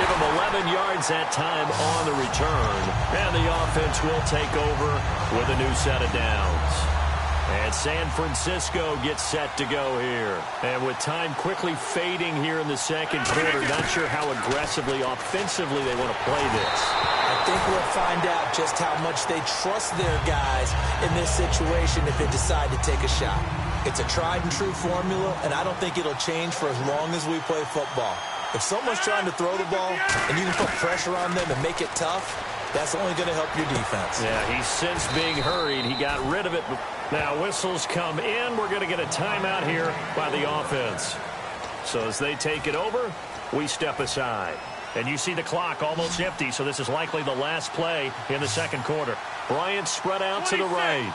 him 11 yards that time on the return. And the offense will take over with a new set of downs. And San Francisco gets set to go here. And with time quickly fading here in the 2nd quarter, not sure how aggressively, offensively they want to play this.
I think we'll find out just how much they trust their guys in this situation if they decide to take a shot. It's a tried-and-true formula, and I don't think it'll change for as long as we play football. If someone's trying to throw the ball and you can put pressure on them and make it tough, that's only going to help your defense.
Yeah, he's since being hurried. He got rid of it. Now whistles come in. We're going to get a timeout here by the offense. So as they take it over, we step aside. And you see the clock almost empty, so this is likely the last play in the 2nd quarter. Bryant spread out to the right.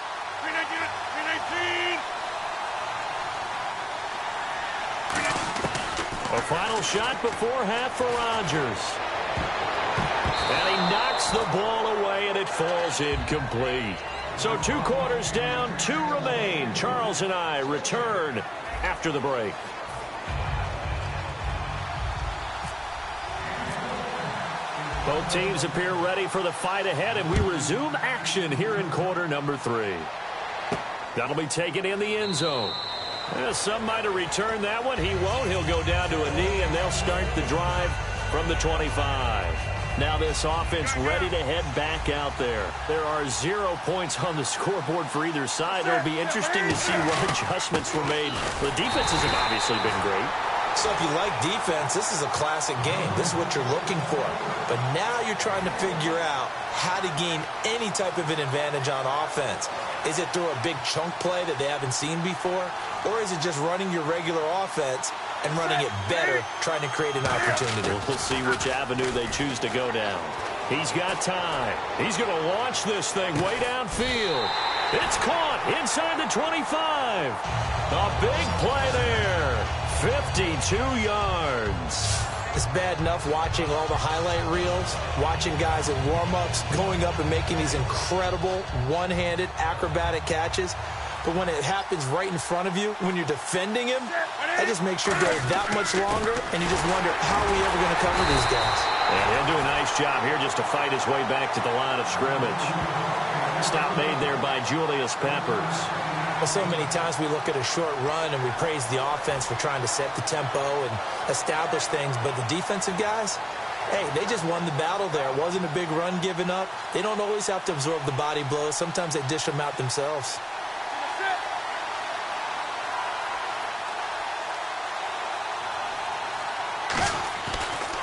A final shot before half for Rodgers. And he knocks the ball away, and it falls incomplete. So 2 quarters down, 2 remain. Charles and I return after the break. Both teams appear ready for the fight ahead, and we resume action here in quarter number 3. That'll be taken in the end zone. Some might have returned that one. He won't. He'll go down to a knee, and they'll start the drive from the 25. Now this offense ready to head back out there. There are 0 points on the scoreboard for either side. It'll be interesting to see what adjustments were made. The defenses have obviously been great.
So if you like defense, this is a classic game. This is what you're looking for. But now you're trying to figure out how to gain any type of an advantage on offense. Is it through a big chunk play that they haven't seen before? Or is it just running your regular offense and running it better, trying to create an opportunity?
We'll see which avenue they choose to go down. He's got time. He's going to launch this thing way downfield. It's caught inside the 25. A big play there. 52 yards.
It's bad enough watching all the highlight reels, watching guys in warm-ups, going up and making these incredible one-handed acrobatic catches. But when it happens right in front of you, when you're defending him, that just makes your day that much longer, and you just wonder, how are we ever going to cover these guys?
And he'll do a nice job here just to fight his way back to the line of scrimmage. Stop made there by Julius Peppers.
Well, so many times we look at a short run and we praise the offense for trying to set the tempo and establish things, but the defensive guys, hey, they just won the battle there. It wasn't a big run given up. They don't always have to absorb the body blows. Sometimes they dish them out themselves.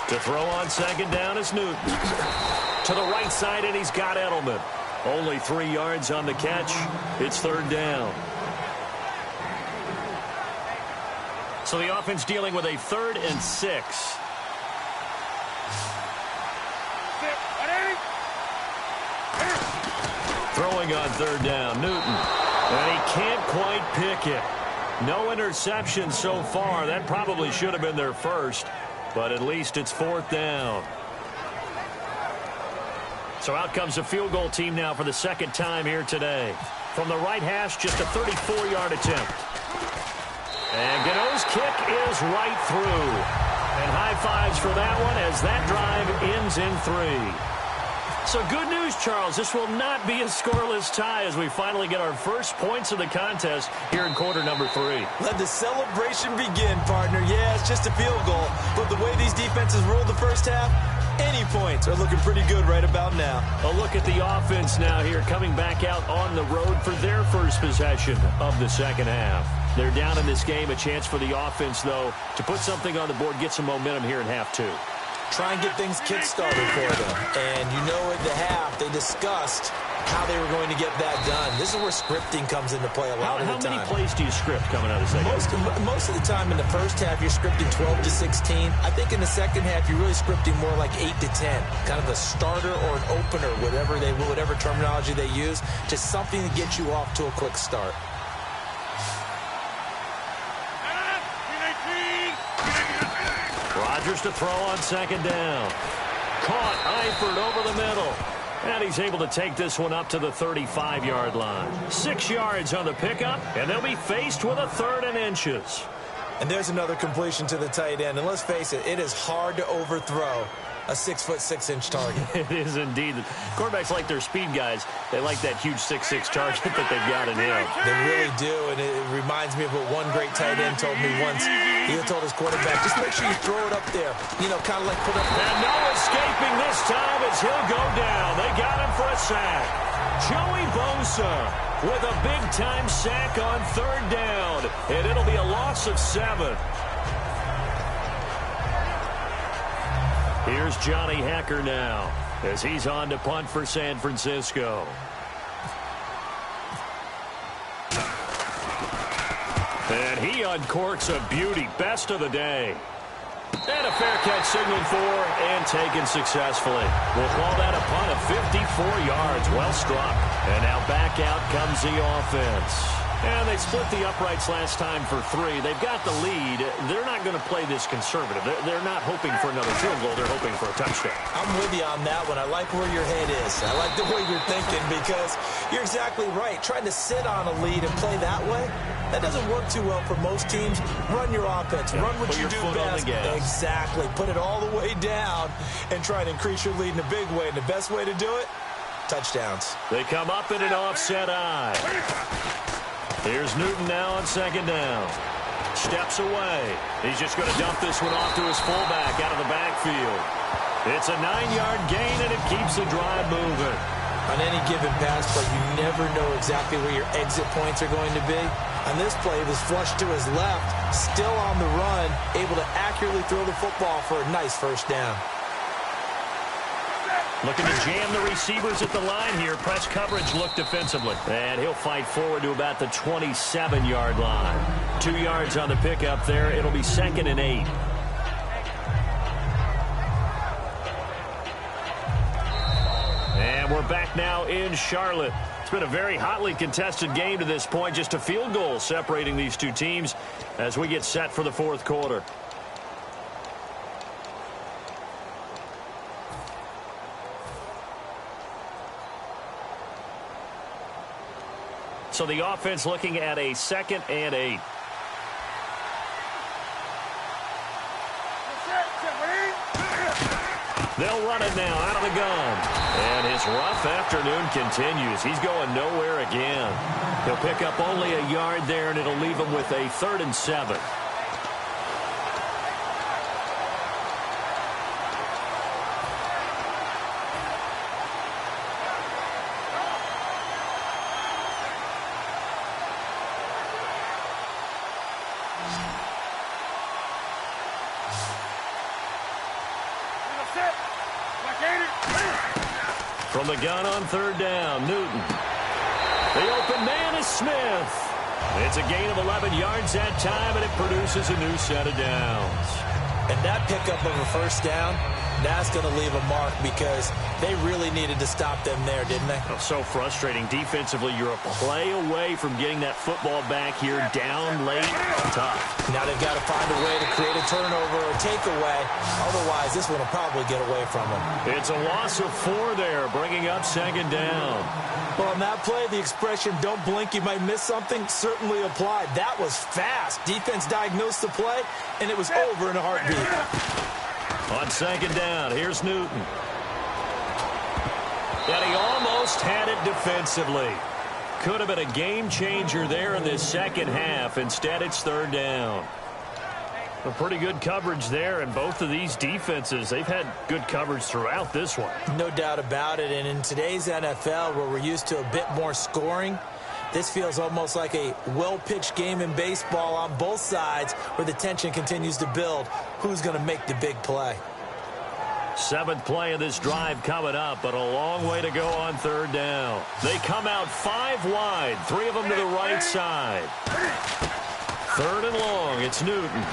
To throw on 2nd down is Newton. To the right side, and he's got Edelman. Only 3 yards on the catch. It's 3rd down. So the offense dealing with a 3rd and 6. throwing on third down. Newton. And he can't quite pick it. No interception so far. That probably should have been their first, but at least it's fourth down. So out comes the field goal team now for the second time here today. From the right hash, just a 34-yard attempt. And Gano's kick is right through. And high fives for that one as that drive ends in 3. So good news, Charles. This will not be a scoreless tie as we finally get our first points of the contest here in quarter number 3.
Let the celebration begin, partner. Yeah, it's just a field goal. But the way these defenses ruled the first half, any points are looking pretty good right about now.
A look at the offense now here, coming back out on the road for their first possession of the second half. They're down in this game. A chance for the offense, though, to put something on the board, get some momentum here in half 2.
Try and get things kick-started for them. And you know at the half, they discussed how they were going to get that done. This is where scripting comes into play a lot of the time.
How many plays do you script coming out of the second half?
Most of the time in the first half, you're scripting 12 to 16. I think in the second half, you're really scripting more like 8 to 10. Kind of a starter or an opener, whatever terminology they use, just something to get you off to a quick start.
Rodgers to throw on second down. Caught Eifert over the middle. And he's able to take this one up to the 35-yard line. 6 yards on the pickup, and they'll be faced with a 3rd and inches.
And there's another completion to the tight end. And let's face it, it is hard to overthrow a 6'6" target.
It is indeed. Quarterbacks like their speed guys. They like that huge 6'6" target that they've got in him.
They really do, and it reminds me of what one great tight end told me once. He told his quarterback, just make sure you throw it up there. You know, kind of like put up.
And no escaping this time as he'll go down. They got him for a sack. Joey Bosa with a big-time sack on 3rd down, and it'll be a loss of 7. Here's Johnny Hecker now as he's on to punt for San Francisco. And he uncorks a beauty. Best of the day. And a fair catch signaled for and taken successfully. We'll call that a punt of 54 yards. Well struck. And now back out comes the offense. And they split the uprights last time for 3. They've got the lead. They're not going to play this conservative. They're not hoping for another field goal. They're hoping for a touchdown.
I'm with you on that one. I like where your head is. I like the way you're thinking because you're exactly right. Trying to sit on a lead and play that way, that doesn't work too well for most teams. Run your offense. Run what you do best. Exactly. Put it all the way down and try to increase your lead in a big way. And the best way to do it, touchdowns.
They come up in an offset eye. Here's Newton now on second down. Steps away. He's just going to dump this one off to his fullback out of the backfield. It's a 9-yard gain, and it keeps the drive moving.
On any given pass play, you never know exactly where your exit points are going to be. On this play, it was flushed to his left, still on the run, able to accurately throw the football for a nice first down.
Looking to jam the receivers at the line here. Press coverage look defensively. And he'll fight forward to about the 27-yard line. 2 yards on the pickup there. It'll be 2nd and 8. And we're back now in Charlotte. It's been a very hotly contested game to this point. Just a field goal separating these two teams as we get set for the 4th quarter. So the offense looking at a 2nd and 8. They'll run it now out of the gun. And his rough afternoon continues. He's going nowhere again. He'll pick up only a yard there, and it'll leave him with a 3rd and 7. From the gun on 3rd down, Newton. The open man is Smith. It's a gain of 11 yards that time, and it produces a new set of downs.
And that pickup of a first down, that's going to leave a mark because they really needed to stop them there, didn't they?
Oh, so frustrating. Defensively, you're a play away from getting that football back here down late. Tough.
Now they've got to find a way to create a turnover or takeaway. Otherwise, this one will probably get away from them.
It's a loss of 4 there, bringing up second down.
Well, on that play, the expression, don't blink, you might miss something, certainly applied. That was fast. Defense diagnosed the play, and it was over in a heartbeat.
On second down, here's Newton. And he almost had it defensively. Could have been a game changer there in this second half. Instead, it's third down. A pretty good coverage there, and both of these defenses, they've had good coverage throughout this one.
No doubt about it, and in today's NFL, where we're used to a bit more scoring, this feels almost like a well-pitched game in baseball on both sides where the tension continues to build. Who's going to make the big play?
7th play of this drive coming up, but a long way to go on third down. They come out 5 wide, 3 of them to the right side. 3rd and long, it's Newton.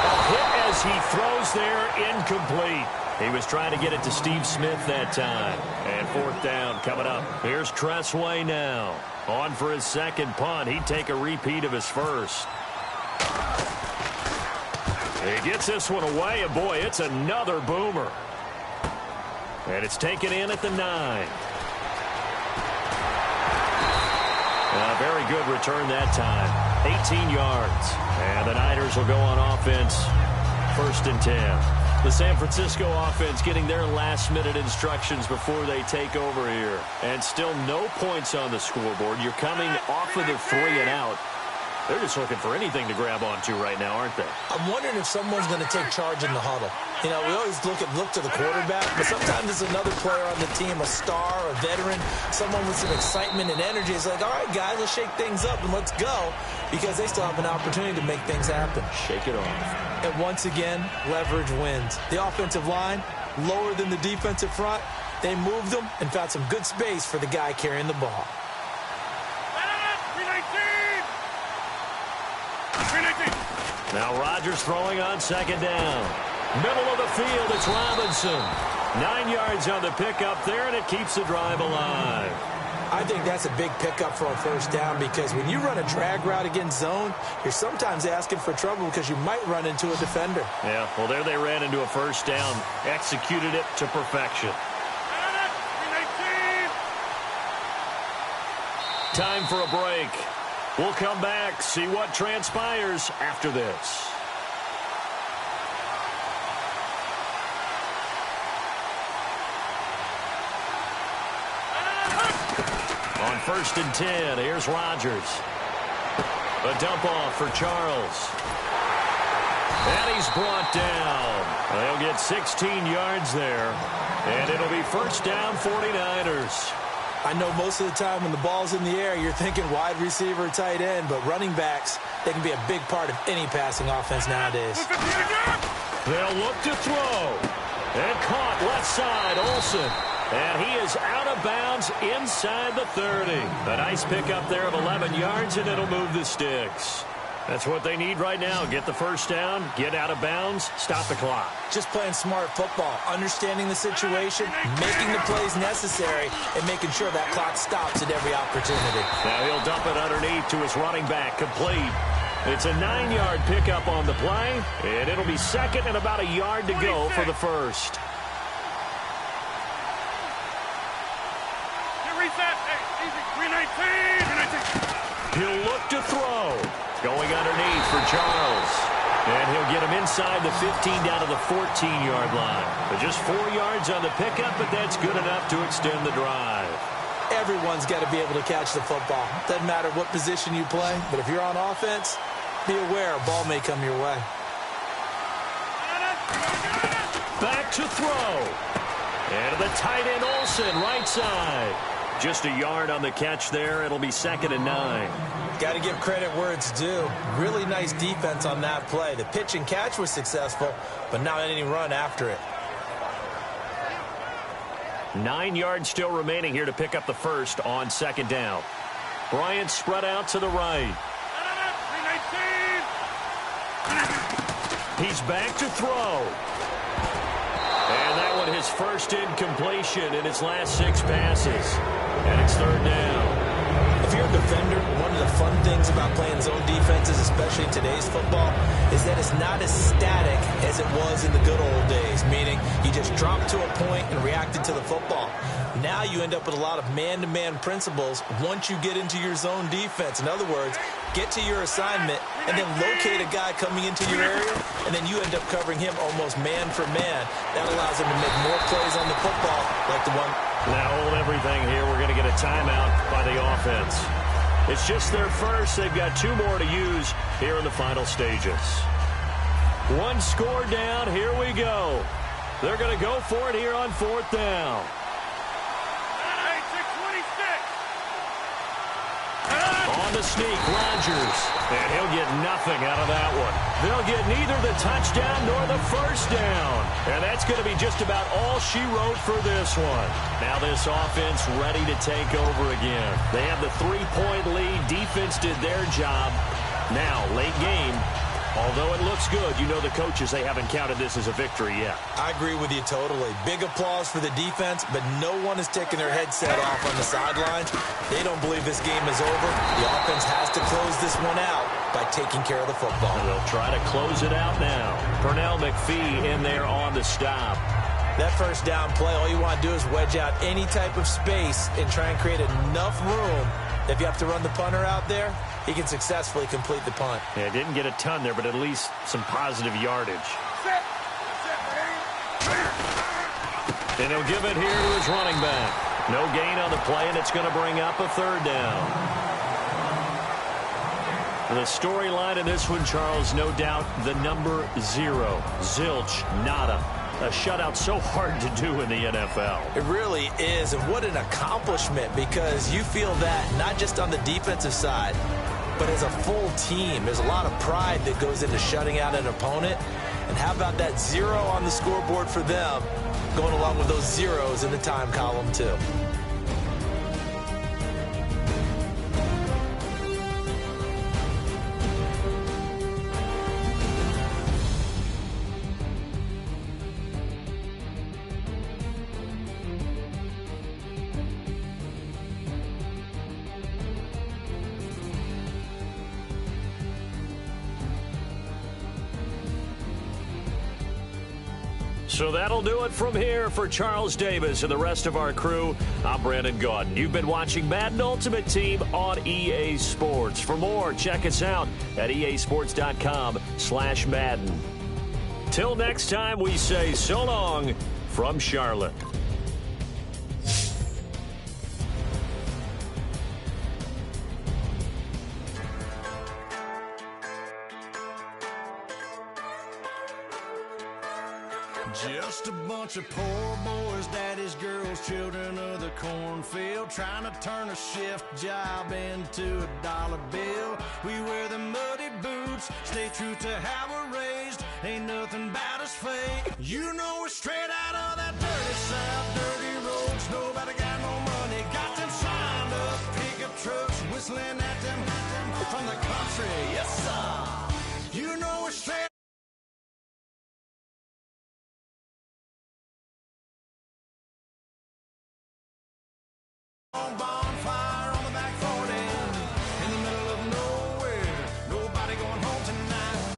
A hit as he throws there, incomplete. He was trying to get it to Steve Smith that time. And 4th down coming up. Here's Tressway now. On for his second punt. He'd take a repeat of his first. He gets this one away, and boy, it's another boomer. And it's taken in at the 9. A very good return that time. 18 yards. And the Niners will go on offense. 1st and 10. The San Francisco offense getting their last-minute instructions before they take over here. And still no points on the scoreboard. You're coming off of the 3 and out. They're just looking for anything to grab onto right now, aren't they?
I'm wondering if someone's going to take charge in the huddle. You know, we always look to the quarterback, but sometimes it's another player on the team, a star, a veteran, someone with some excitement and energy. It's like, all right, guys, let's shake things up and let's go, because they still have an opportunity to make things happen.
Shake it off.
And once again, leverage wins. The offensive line, lower than the defensive front, they moved them and found some good space for the guy carrying the ball.
Now Rodgers throwing on second down. Middle of the field, it's Robinson. 9 yards on the pickup there, and it keeps the drive alive.
I think that's a big pickup for a first down, because when you run a drag route against zone, you're sometimes asking for trouble because you might run into a defender.
Yeah, well, there they ran into a first down. Executed it to perfection. Time for a break. We'll come back, see what transpires after this. On 1st and 10, here's Rodgers. A dump off for Charles. And he's brought down. They'll get 16 yards there. And it'll be first down, 49ers.
I know most of the time when the ball's in the air, you're thinking wide receiver, tight end, but running backs, they can be a big part of any passing offense nowadays.
They'll look to throw. And caught left side, Olsen. And he is out of bounds inside the 30. A nice pickup there of 11 yards, and it'll move the sticks. That's what they need right now. Get the first down, get out of bounds, stop the clock.
Just playing smart football, understanding the situation, making the plays necessary, and making sure that clock stops at every opportunity.
Now he'll dump it underneath to his running back, complete. It's a 9-yard pickup on the play, and it'll be second and about a yard to go for the first. He'll look to throw. Going underneath for Charles. And he'll get him inside the 15 down to the 14-yard line. But just 4 yards on the pickup, but that's good enough to extend the drive.
Everyone's got to be able to catch the football. Doesn't matter what position you play, but if you're on offense, be aware a ball may come your way.
Back to throw. And the tight end Olsen, right side. Just a yard on the catch there. It'll be 2nd and 9.
Got to give credit where it's due. Really nice defense on that play. The pitch and catch was successful, but not any run after it.
9 yards still remaining here to pick up the first on second down. Bryant spread out to the right. He's back to throw. And that one his first incompletion in his last 6 passes. And it's third down.
If you're a defender, one of the fun things about playing zone defenses, especially in today's football, is that it's not as static as it was in the good old days, meaning you just dropped to a point and reacted to the football. Now you end up with a lot of man-to-man principles once you get into your zone defense. In other words, get to your assignment and then locate a guy coming into your area, and then you end up covering him almost man for man. That allows him to make more plays on the football, like the one.
Now hold everything here. We're going to get a timeout by the offense. It's just their first. They've got 2 more to use here in the final stages. 1 score down. Here we go. They're going to go for it here on 4th down. On the sneak, Rodgers. And he'll get nothing out of that one. They'll get neither the touchdown nor the first down. And that's going to be just about all she wrote for this one. Now this offense ready to take over again. They have the 3-point lead. Defense did their job. Now, late game. Although it looks good, you know the coaches, they haven't counted this as a victory yet.
I agree with you totally. Big applause for the defense, but no one is taking their headset off on the sidelines. They don't believe this game is over. The offense has to close this one out by taking care of the football.
And they'll try to close it out now. Pernell McPhee in there on the stop.
That first down play, all you want to do is wedge out any type of space and try and create enough room. If you have to run the punter out there, he can successfully complete the punt.
Yeah, didn't get a ton there, but at least some positive yardage. And he'll give it here to his running back. No gain on the play, and it's going to bring up a 3rd down. The storyline in this one, Charles, no doubt the number 0. Zilch, nada. A shutout so hard to do in the NFL.
It really is, and what an accomplishment, because you feel that not just on the defensive side, but as a full team. There's a lot of pride that goes into shutting out an opponent. And how about that 0 on the scoreboard for them, going along with those zeros in the time column too.
So that'll do it from here for Charles Davis and the rest of our crew. I'm Brandon Gaudin. You've been watching Madden Ultimate Team on EA Sports. For more, check us out at easports.com/Madden. Till next time, we say so long from Charlotte.
Just a bunch of poor boys, daddies, girls, children of the cornfield, trying to turn a shift job into a dollar bill. We wear the muddy boots, stay true to how we're raised. Ain't nothing about us fake. You know we're straight out of that dirty south, dirty roads. Nobody got no money, got them signed up pickup trucks, whistling at them from the country. Yes, sir. You know we're straight. Bonfire on the back 40 in the middle of nowhere. Nobody going home tonight.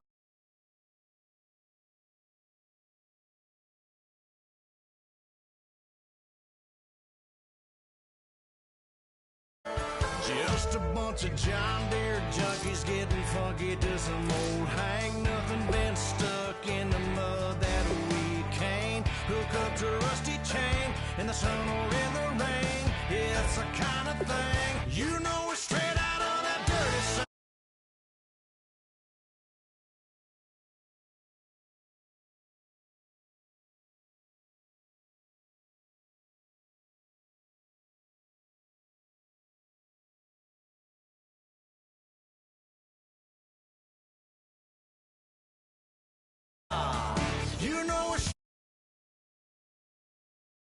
Just a bunch of John Deere junkies getting funky to some old hang. Nothing been stuck in the mud that we can't hook up to a rusty chain in the sun or in the rain. It's the kind of thing, you know, we're straight out of that dirty south. You know we're